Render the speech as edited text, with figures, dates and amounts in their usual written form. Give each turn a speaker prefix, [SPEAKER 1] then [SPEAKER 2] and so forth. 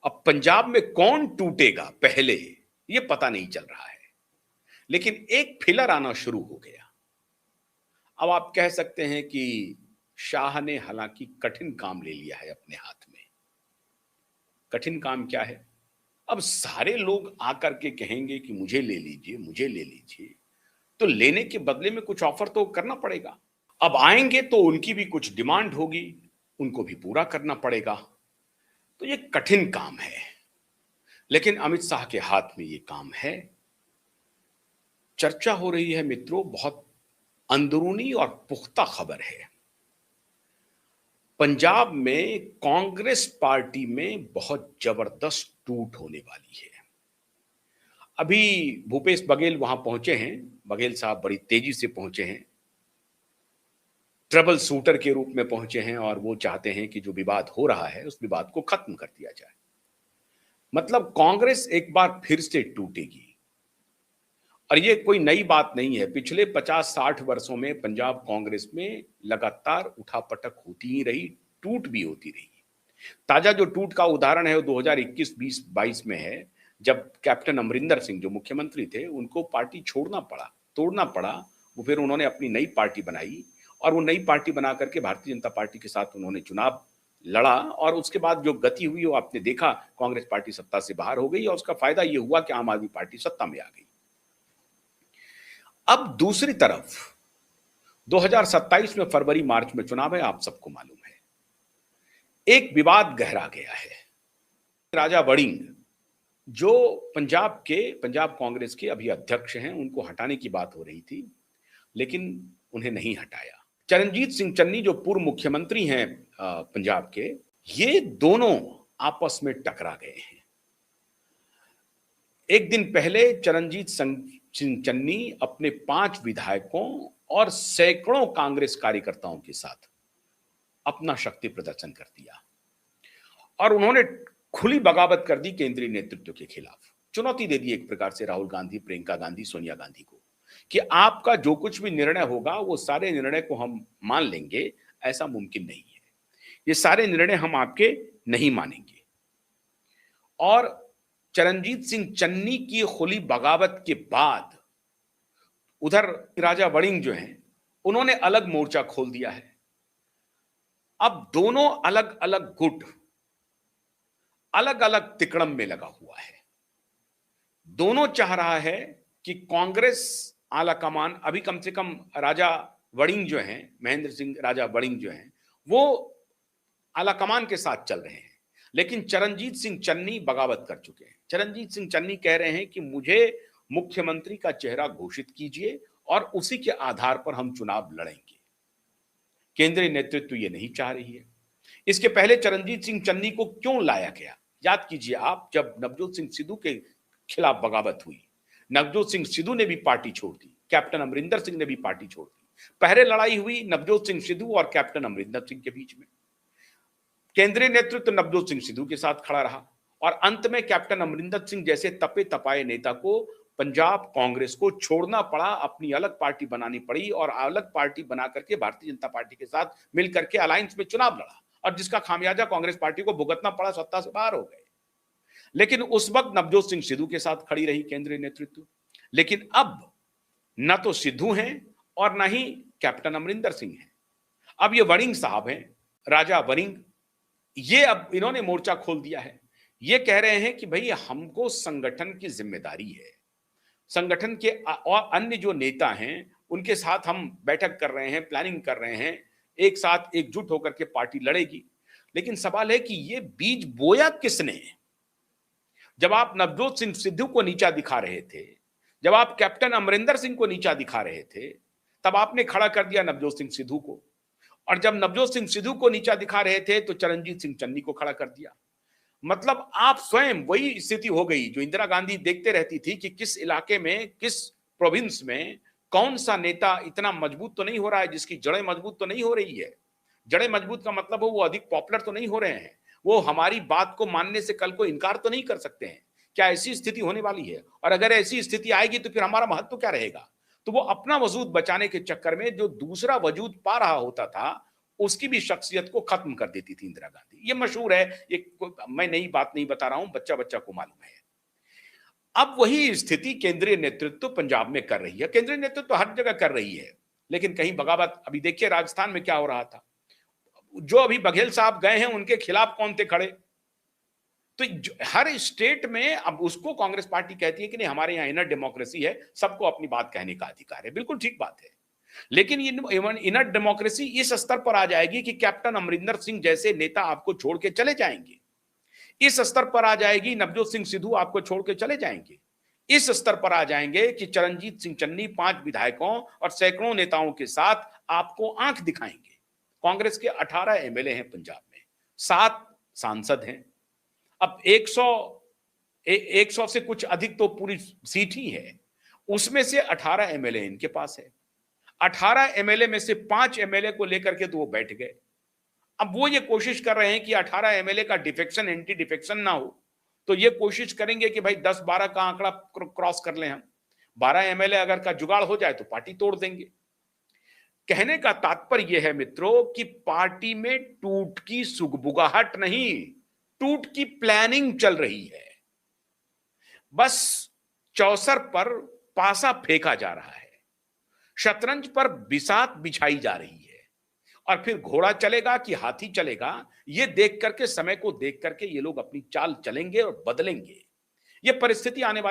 [SPEAKER 1] अब पंजाब में कौन टूटेगा पहले, ये पता नहीं चल रहा है, लेकिन एक फिलर आना शुरू हो गया। अब आप कह सकते हैं कि शाह ने हालांकि कठिन काम ले लिया है अपने हाथ में। कठिन काम क्या है? अब सारे लोग आकर के कहेंगे कि मुझे ले लीजिए, मुझे ले लीजिए, तो लेने के बदले में कुछ ऑफर तो करना पड़ेगा। अब आएंगे तो उनकी भी कुछ डिमांड होगी, उनको भी पूरा करना पड़ेगा। तो ये कठिन काम है, लेकिन अमित शाह के हाथ में ये काम है। चर्चा हो रही है मित्रों, बहुत अंदरूनी और पुख्ता खबर है। पंजाब में कांग्रेस पार्टी में बहुत जबरदस्त टूट होने वाली है। अभी भूपेश बघेल वहां पहुंचे हैं। बघेल साहब बड़ी तेजी से पहुंचे हैं, ट्रबल शूटर के रूप में पहुंचे हैं, और वो चाहते हैं कि जो विवाद हो रहा है उस विवाद को खत्म कर दिया जाए। मतलब कांग्रेस एक बार फिर से टूटेगी। और ये कोई नई बात नहीं है, पिछले 50-60 वर्षों में पंजाब कांग्रेस में लगातार उठापटक होती ही रही, टूट भी होती रही। ताजा जो टूट का उदाहरण है वो 2021-20-22 में है, जब कैप्टन अमरिंदर सिंह जो मुख्यमंत्री थे उनको पार्टी छोड़ना पड़ा, तोड़ना पड़ा। वो फिर उन्होंने अपनी नई पार्टी बनाई, और वो नई पार्टी बना करके भारतीय जनता पार्टी के साथ उन्होंने चुनाव लड़ा, और उसके बाद जो गति हुई वो आपने देखा, कांग्रेस पार्टी सत्ता से बाहर हो गई, और उसका फायदा ये हुआ कि आम आदमी पार्टी सत्ता में आ गई। अब दूसरी तरफ 2027 में फरवरी मार्च में चुनाव है, आप सबको मालूम है। एक विवाद गहरा गया है। राजा वड़िंग जो पंजाब कांग्रेस के अभी अध्यक्ष हैं, उनको हटाने की बात हो रही थी, लेकिन उन्हें नहीं हटाया। चरणजीत सिंह चन्नी जो पूर्व मुख्यमंत्री हैं पंजाब के, ये दोनों आपस में टकरा गए हैं। एक दिन पहले चरणजीत सिंह चन्नी अपने 5 विधायकों और सैकड़ों कांग्रेस कार्यकर्ताओं के साथ अपना शक्ति प्रदर्शन कर दिया, और उन्होंने खुली बगावत कर दी केंद्रीय नेतृत्व के खिलाफ। चुनौती दे दी एक प्रकार से राहुल गांधी, प्रियंका गांधी, सोनिया गांधी को, कि आपका जो कुछ भी निर्णय होगा वो सारे निर्णय को हम मान लेंगे, ऐसा मुमकिन नहीं है, ये सारे निर्णय हम आपके नहीं मानेंगे। और चरणजीत सिंह चन्नी की खुली बगावत के बाद उधर राजा वड़िंग जो हैं, उन्होंने अलग मोर्चा खोल दिया है। अब दोनों अलग अलग गुट अलग अलग तिकड़म में लगा हुआ है। दोनों चाह रहा है कि कांग्रेस आला कमान, अभी कम से कम राजा वड़िंग जो हैं, महेंद्र सिंह राजा वड़िंग जो हैं, वो आला कमान के साथ चल रहे हैं, लेकिन चरणजीत सिंह चन्नी बगावत कर चुके हैं। चरणजीत सिंह चन्नी कह रहे हैं कि मुझे मुख्यमंत्री का चेहरा घोषित कीजिए और उसी के आधार पर हम चुनाव लड़ेंगे। केंद्रीय नेतृत्व ये नहीं चाह रही है। इसके पहले चरणजीत सिंह चन्नी को क्यों लाया गया? याद कीजिए आप, जब नवजोत सिंह सिद्धू के खिलाफ बगावत हुई, नवजोत सिंह सिद्धू ने भी पार्टी छोड़ दी, कैप्टन अमरिंदर सिंह ने भी पार्टी छोड़ दी। पहले लड़ाई हुई नवजोत सिंह सिद्धू और कैप्टन अमरिंदर सिंह के बीच में। केंद्रीय नेतृत्व नवजोत सिंह सिद्धू के साथ खड़ा रहा, और अंत में कैप्टन अमरिंदर सिंह जैसे तपे तपाए नेता को पंजाब कांग्रेस को छोड़ना पड़ा, अपनी अलग पार्टी बनानी पड़ी, और अलग पार्टी बना करके भारतीय जनता पार्टी के साथ मिलकर के अलायंस में चुनाव लड़ा, और जिसका खामियाजा कांग्रेस पार्टी को भुगतना पड़ा, सत्ता से बाहर हो गए। लेकिन उस वक्त नवजोत सिंह सिद्धू के साथ खड़ी रही केंद्रीय नेतृत्व। लेकिन अब न तो सिद्धू हैं और न ही कैप्टन अमरिंदर सिंह हैं, अब ये वड़िंग साहब हैं, राजा वड़िंग। ये अब इन्होंने मोर्चा खोल दिया है। ये कह रहे हैं कि भाई हमको संगठन की जिम्मेदारी है, संगठन के और अन्य जो नेता हैं उनके साथ हम बैठक कर रहे हैं, प्लानिंग कर रहे हैं, एक साथ एकजुट होकर के पार्टी लड़ेगी। लेकिन सवाल है कि ये बीज बोया किसने? जब आप नवजोत सिंह सिद्धू को नीचा दिखा रहे थे, जब आप कैप्टन अमरिंदर सिंह को नीचा दिखा रहे थे, तब आपने खड़ा कर दिया नवजोत सिंह सिद्धू को, और जब नवजोत सिंह सिद्धू को नीचा दिखा रहे थे तो चरणजीत सिंह चन्नी को खड़ा कर दिया। मतलब आप स्वयं, वही स्थिति हो गई जो इंदिरा गांधी देखते रहती थी कि किस इलाके में, किस प्रोविंस में कौन सा नेता इतना मजबूत तो नहीं हो रहा है, जिसकी जड़ें मजबूत तो नहीं हो रही है। जड़ें मजबूत का मतलब हो वो अधिक पॉपुलर तो नहीं हो रहे हैं, वो हमारी बात को मानने से कल को इनकार तो नहीं कर सकते हैं। क्या ऐसी स्थिति होने वाली है? और अगर ऐसी स्थिति आएगी तो फिर हमारा महत्व तो क्या रहेगा? तो वो अपना वजूद बचाने के चक्कर में जो दूसरा वजूद पा रहा होता था, उसकी भी शख्सियत को खत्म कर देती थी इंदिरा गांधी। ये मशहूर है, ये मैं नई बात नहीं बता रहा हूं, बच्चा बच्चा को मालूम है। अब वही स्थिति केंद्रीय नेतृत्व पंजाब में कर रही है, केंद्रीय नेतृत्व हर जगह कर रही है, लेकिन कहीं बगावत। अभी देखिए राजस्थान में क्या हो रहा था, जो अभी बघेल साहब गए हैं उनके खिलाफ कौन थे खड़े। तो हर स्टेट में अब उसको कांग्रेस पार्टी कहती है कि नहीं हमारे यहाँ इनर डेमोक्रेसी है, सबको अपनी बात कहने का अधिकार है, बिल्कुल ठीक बात है। लेकिन ये इनर डेमोक्रेसी इस स्तर पर आ जाएगी कि कैप्टन अमरिंदर सिंह जैसे नेता आपको छोड़ के चले जाएंगे, इस स्तर पर आ जाएगी नवजोत सिंह सिद्धू आपको छोड़ के चले जाएंगे, इस स्तर पर आ जाएंगे कि चरणजीत सिंह चन्नी 5 विधायकों और सैकड़ों नेताओं के साथ आपको आंख दिखाएंगे। कांग्रेस के 18 एमएलए हैं पंजाब में, 7 सांसद हैं। अब 100 से कुछ अधिक तो पूरी सीट ही है, उसमें से 18 एमएलए इनके पास है। 18 एमएलए में से 5 एमएलए को लेकर के तो वो बैठ गए। अब वो ये कोशिश कर रहे हैं कि 18 एमएलए का डिफेक्शन एंटी डिफेक्शन ना हो, तो ये कोशिश करेंगे कि भाई 10-12 का आंकड़ा क्रॉस कर लें हम। 12 एमएलए अगर का जुगाड़ हो जाए तो पार्टी तोड़ देंगे। कहने का तात्पर्य यह है मित्रों कि पार्टी में टूट की सुगबुगाहट नहीं, टूट की प्लानिंग चल रही है। बस चौसर पर पासा फेंका जा रहा है, शतरंज पर बिसात बिछाई जा रही है, और फिर घोड़ा चलेगा कि हाथी चलेगा, ये देख करके, समय को देख करके ये लोग अपनी चाल चलेंगे और बदलेंगे। ये परिस्थिति आने वाली